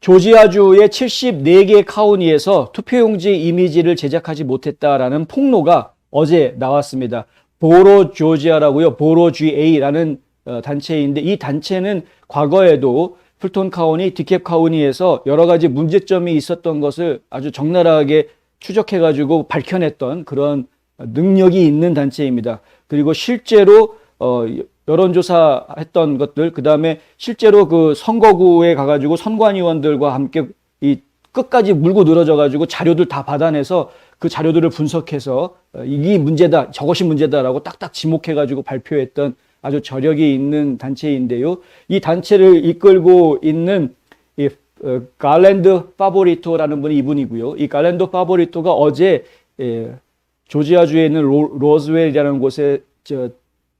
조지아주의 74개 카운티에서 투표용지 이미지를 제작하지 못했다라는 폭로가 어제 나왔습니다. 보로 조지아라고요. 보로 GA라는 단체인데 이 단체는 과거에도 풀톤 카운티, 디캡 카운티에서 여러 가지 문제점이 있었던 것을 아주 적나라하게 추적해가지고 밝혀냈던 그런 능력이 있는 단체입니다. 그리고 실제로 여론조사했던 것들, 그 다음에 실제로 그 선거구에 가가지고 선관위원들과 함께 이 끝까지 물고 늘어져가지고 자료들 다 받아내서 그 자료들을 분석해서 이게 문제다, 저것이 문제다라고 딱딱 지목해가지고 발표했던 아주 저력이 있는 단체인데요. 이 단체를 이끌고 있는 이 갈랜드 파보리토라는 분이 이분이고요. 이 갈랜드 파보리토가 어제 조지아주에 있는 로즈웰이라는 곳에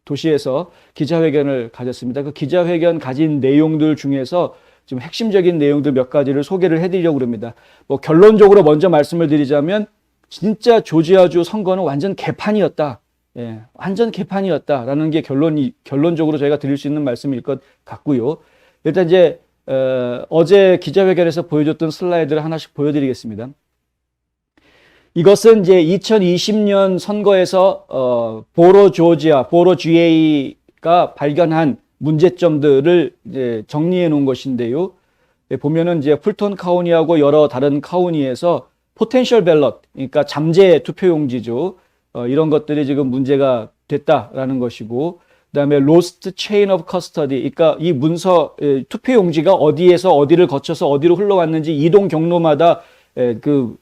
도시에서 기자회견을 가졌습니다. 그 기자회견 가진 내용들 중에서 좀 핵심적인 내용들 몇 가지를 소개를 해드리려고 합니다. 뭐 결론적으로 먼저 말씀을 드리자면 진짜 조지아주 선거는 완전 개판이었다. 예, 완전 개판이었다라는 게 결론적으로 저희가 드릴 수 있는 말씀일 것 같고요. 일단 이제 어제 기자회견에서 보여줬던 슬라이드를 하나씩 보여드리겠습니다. 이것은 이제 2020년 선거에서 보로 조지아, 보로 GA가 발견한 문제점들을 이제 정리해 놓은 것인데요. 보면은 이제 풀톤 카운티하고 여러 다른 카운티에서 포텐셜 밸럿, 그러니까 잠재 투표용지죠. 이런 것들이 지금 문제가 됐다라는 것이고, 그다음에 lost chain of custody, 그러니까 이 문서 투표용지가 어디에서 어디를 거쳐서 어디로 흘러왔는지 이동 경로마다 그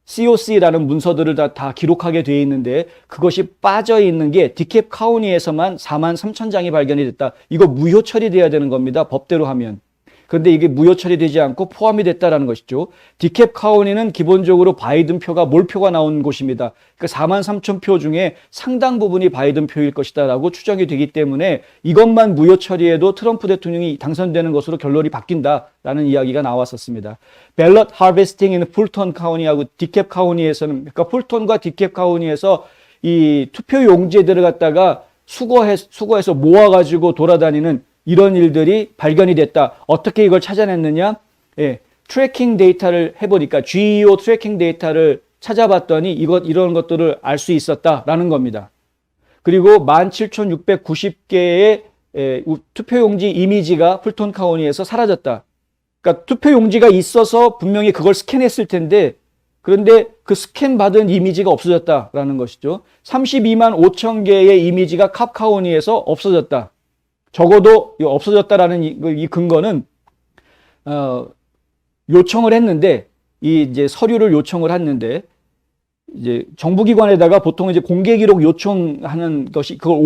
COC라는 문서들을 다 기록하게 되어 있는데 그것이 빠져 있는 게 디캡 카운티에서만 43,000장이 발견이 됐다. 이거 무효 처리돼야 되는 겁니다. 법대로 하면. 그런데 이게 무효 처리되지 않고 포함이 됐다라는 것이죠. 디캡 카운티는 기본적으로 바이든 표가 몰표가 나온 곳입니다. 그러니까 43,000표 중에 상당 부분이 바이든 표일 것이다라고 추정이 되기 때문에 이것만 무효 처리해도 트럼프 대통령이 당선되는 것으로 결론이 바뀐다라는 이야기가 나왔었습니다. 밸럿 하베스팅 인 풀톤 카운티하고 디캡 카운티에서는, 그러니까 풀톤과 디캡 카운티에서 이 투표 용지들을 갖다가 수거해서 모아가지고 돌아다니는 이런 일들이 발견이 됐다. 어떻게 이걸 찾아냈느냐? 예, 트래킹 데이터를 해보니까 GEO 트래킹 데이터를 찾아봤더니 이런 것들을 알 수 있었다라는 겁니다. 그리고 17,690개의 투표용지 이미지가 풀톤 카운티에서 사라졌다. 그러니까 투표용지가 있어서 분명히 그걸 스캔했을 텐데 그런데 그 스캔 받은 이미지가 없어졌다라는 것이죠. 32만 5천 개의 이미지가 캅 카운티에서 없어졌다. 적어도 없어졌다라는 이 근거는 요청을 했는데 이제 서류를 요청을 했는데 이제 정부기관에다가 보통 이제 공개기록 요청하는 것이 그걸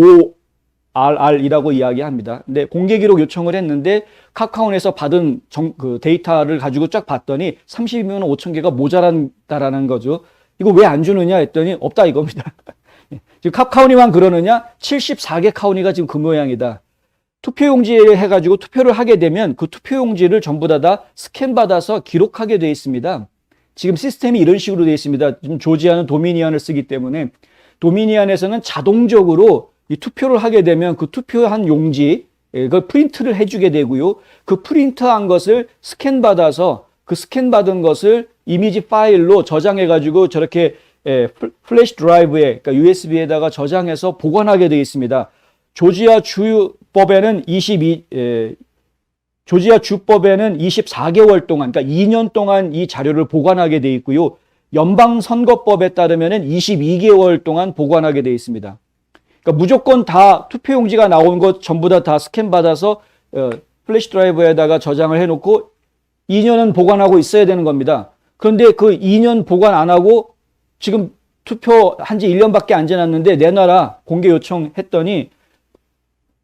ORR이라고 이야기합니다. 근데 공개기록 요청을 했는데 카카오에서 받은 그 데이터를 가지고 쫙 봤더니 32만 5천 개가 모자란다라는 거죠. 이거 왜 안 주느냐 했더니 없다 이겁니다. 지금 카카오니만 그러느냐? 74개 카운티가 지금 그 모양이다. 투표용지를 해가지고 투표를 하게 되면 그 투표용지를 전부 다 스캔받아서 기록하게 되어 있습니다. 지금 시스템이 이런 식으로 되어 있습니다. 지금 조지아는 도미니언을 쓰기 때문에 도미니언에서는 자동적으로 이 투표를 하게 되면 그 투표한 용지, 그걸 프린트를 해주게 되고요. 그 프린트한 것을 스캔받아서 그 스캔받은 것을 이미지 파일로 저장해가지고 저렇게 플래시 드라이브에, 그러니까 USB에다가 저장해서 보관하게 되어 있습니다. 조지아 주법에는 24개월 동안, 그러니까 2년 동안 이 자료를 보관하게 되어 있고요. 연방선거법에 따르면 22개월 동안 보관하게 되어 있습니다. 그러니까 무조건 다 투표용지가 나온 것 전부 다 스캔 받아서 플래시 드라이브에다가 저장을 해놓고 2년은 보관하고 있어야 되는 겁니다. 그런데 그 2년 보관 안 하고 지금 투표한 지 1년밖에 안 지났는데 내놔라 공개 요청했더니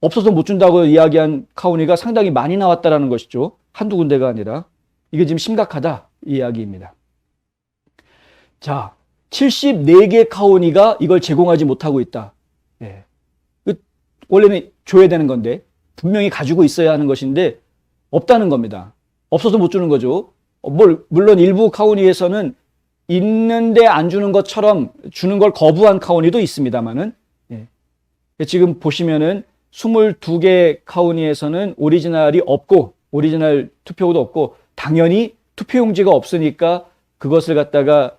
없어서 못 준다고 이야기한 카운티가 상당히 많이 나왔다라는 것이죠. 한두 군데가 아니라. 이게 지금 심각하다 이 이야기입니다. 자, 74개 카운티가 이걸 제공하지 못하고 있다. 예. 원래는 줘야 되는 건데 분명히 가지고 있어야 하는 것인데 없다는 겁니다. 없어서 못 주는 거죠. 물론 일부 카운티에서는 있는데 안 주는 것처럼 주는 걸 거부한 카운티도 있습니다만은 지금 보시면은 22개 카운티에서는 오리지널이 없고, 오리지널 투표구도 없고, 당연히 투표용지가 없으니까 그것을 갖다가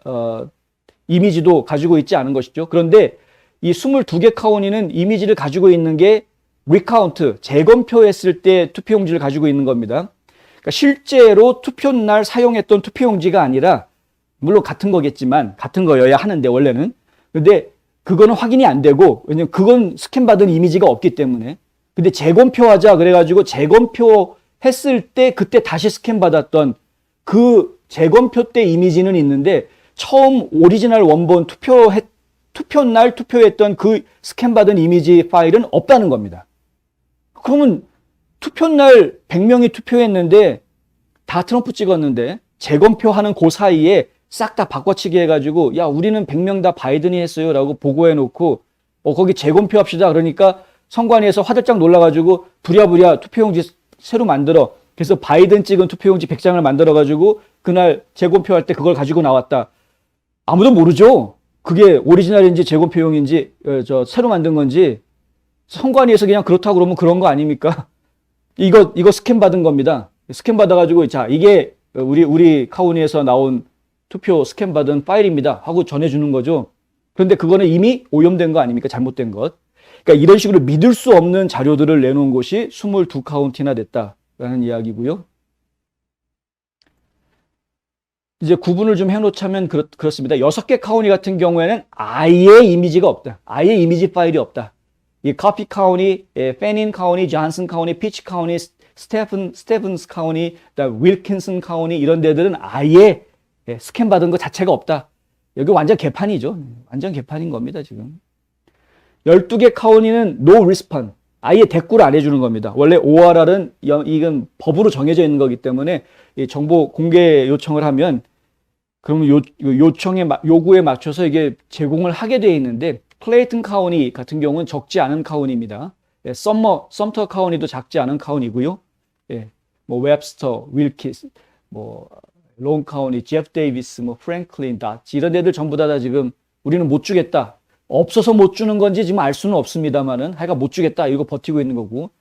이미지도 가지고 있지 않은 것이죠. 그런데 이 22개 카운티는 이미지를 가지고 있는 게 리카운트, 재검표했을 때 투표용지를 가지고 있는 겁니다. 그러니까 실제로 투표 날 사용했던 투표용지가 아니라, 물론 같은 거겠지만, 같은 거여야 하는데, 원래는. 근데 그거는 확인이 안 되고, 왜냐면 그건 스캔받은 이미지가 없기 때문에. 근데 재검표하자 그래가지고 재검표 했을 때 그때 다시 스캔받았던 그 재검표 때 이미지는 있는데, 처음 오리지널 원본 투표 날 투표했던 그 스캔받은 이미지 파일은 없다는 겁니다. 그러면 투표 날 100명이 투표했는데 다 트럼프 찍었는데 재검표하는 그 사이에 싹 다 바꿔치기 해가지고 야 우리는 100명 다 바이든이 했어요 라고 보고해놓고 거기 재검표합시다 그러니까 선관위에서 화들짝 놀라가지고 부랴부랴 투표용지 새로 만들어 그래서 바이든 찍은 투표용지 100장을 만들어가지고 그날 재검표할 때 그걸 가지고 나왔다. 아무도 모르죠. 그게 오리지널인지 재검표용인지 새로 만든 건지. 선관위에서 그냥 그렇다고 그러면 그런 거 아닙니까? 이거 스캔 받은 겁니다. 스캔 받아가지고 자 이게 우리 카운티에서 나온 투표 스캔 받은 파일입니다 하고 전해주는 거죠. 그런데 그거는 이미 오염된 거 아닙니까? 잘못된 것. 그러니까 이런 식으로 믿을 수 없는 자료들을 내놓은 곳이 22카운티나 됐다라는 이야기고요. 이제 구분을 좀 해놓자면 그렇습니다. 6개 카운티 같은 경우에는 아예 이미지가 없다. 아예 이미지 파일이 없다. 이 커피 카운티, 페닌 카운티, 존슨 카운티, 피치 카운티, 스테븐스 카운티, 윌킨슨 카운티 이런 데들은 아예 스캔 받은 것 자체가 없다. 여기 완전 개판이죠. 완전 개판인 겁니다, 지금. 12개 카운티는 no response. 아예 대꾸를 안 해주는 겁니다. 원래 ORR은 이건 법으로 정해져 있는 거기 때문에 정보 공개 요청을 하면 그러면 요구에 맞춰서 이게 제공을 하게 돼 있는데 클레이튼 카운티 같은 경우는 적지 않은 카운티입니다. 썸터 카운티도 작지 않은 카운티고요. 뭐 웹스터, 윌키스, 뭐 롱 카운티, 제프 데이비스, 뭐 프랭클린, 다치 이런 데들 전부 다 지금 우리는 못 주겠다. 없어서 못 주는 건지 지금 알 수는 없습니다만은 하여간 못 주겠다. 이거 버티고 있는 거고.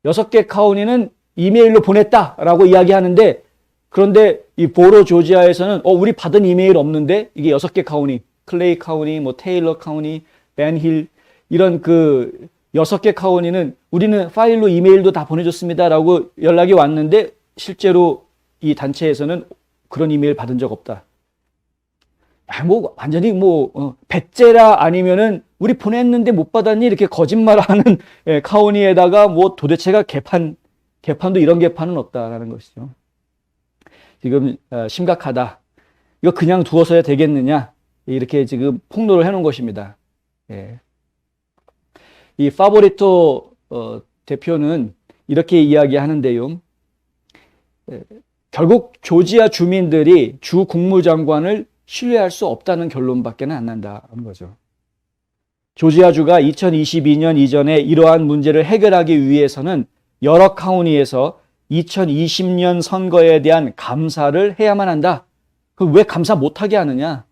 6개 카운티는 이메일로 보냈다라고 이야기하는데 그런데 이 보로 조지아에서는 우리 받은 이메일 없는데 이게 6개 카운티, 클레이 카운티, 뭐 테일러 카운티, 벤힐 이런 그 6개 카운티는 우리는 파일로 이메일도 다 보내줬습니다라고 연락이 왔는데 실제로 이 단체에서는 그런 이메일 받은 적 없다. 뭐 완전히 뭐 배째라 아니면은 우리 보냈는데 못 받았니 이렇게 거짓말하는 카운티에다가 뭐 도대체가 개판도 이런 개판은 없다라는 것이죠. 지금 심각하다. 이거 그냥 두어서야 되겠느냐 이렇게 지금 폭로를 해놓은 것입니다. 이 파보리토 대표는 이렇게 이야기하는데요. 결국 조지아 주민들이 주 국무장관을 신뢰할 수 없다는 결론밖에 안 난다는 거죠. 조지아주가 2022년 이전에 이러한 문제를 해결하기 위해서는 여러 카운티에서 2020년 선거에 대한 감사를 해야만 한다. 그럼 왜 감사 못하게 하느냐?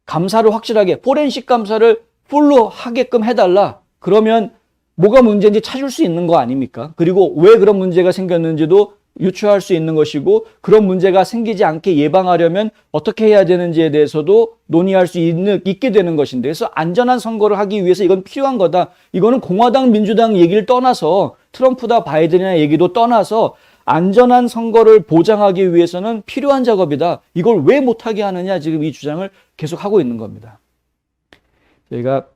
감사를 확실하게 포렌식 감사를 풀로 하게끔 해달라. 그러면 뭐가 문제인지 찾을 수 있는 거 아닙니까? 그리고 왜 그런 문제가 생겼는지도 유추할 수 있는 것이고 그런 문제가 생기지 않게 예방하려면 어떻게 해야 되는지에 대해서도 논의할 수 있게 되는 것인데 그래서 안전한 선거를 하기 위해서 이건 필요한 거다. 이거는 공화당, 민주당 얘기를 떠나서 트럼프다 바이든이나 얘기도 떠나서 안전한 선거를 보장하기 위해서는 필요한 작업이다. 이걸 왜 못하게 하느냐 지금 이 주장을 계속하고 있는 겁니다. 저희가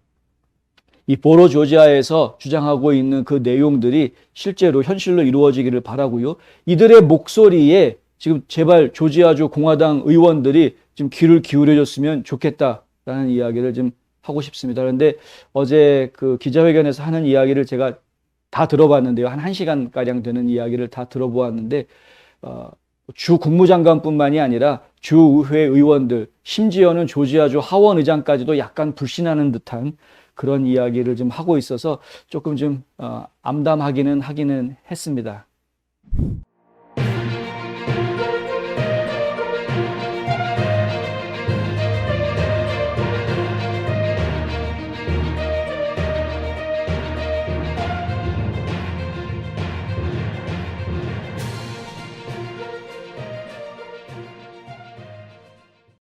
이 보로 조지아에서 주장하고 있는 그 내용들이 실제로 현실로 이루어지기를 바라고요. 이들의 목소리에 지금 제발 조지아주 공화당 의원들이 좀 귀를 기울여줬으면 좋겠다라는 이야기를 좀 하고 싶습니다. 그런데 어제 그 기자회견에서 하는 이야기를 제가 다 들어봤는데요. 한 1시간가량 되는 이야기를 다 들어보았는데 주 국무장관뿐만이 아니라 주의회 의원들 심지어는 조지아주 하원 의장까지도 약간 불신하는 듯한 그런 이야기를 좀 하고 있어서 조금 좀 암담하기는 하기는 했습니다.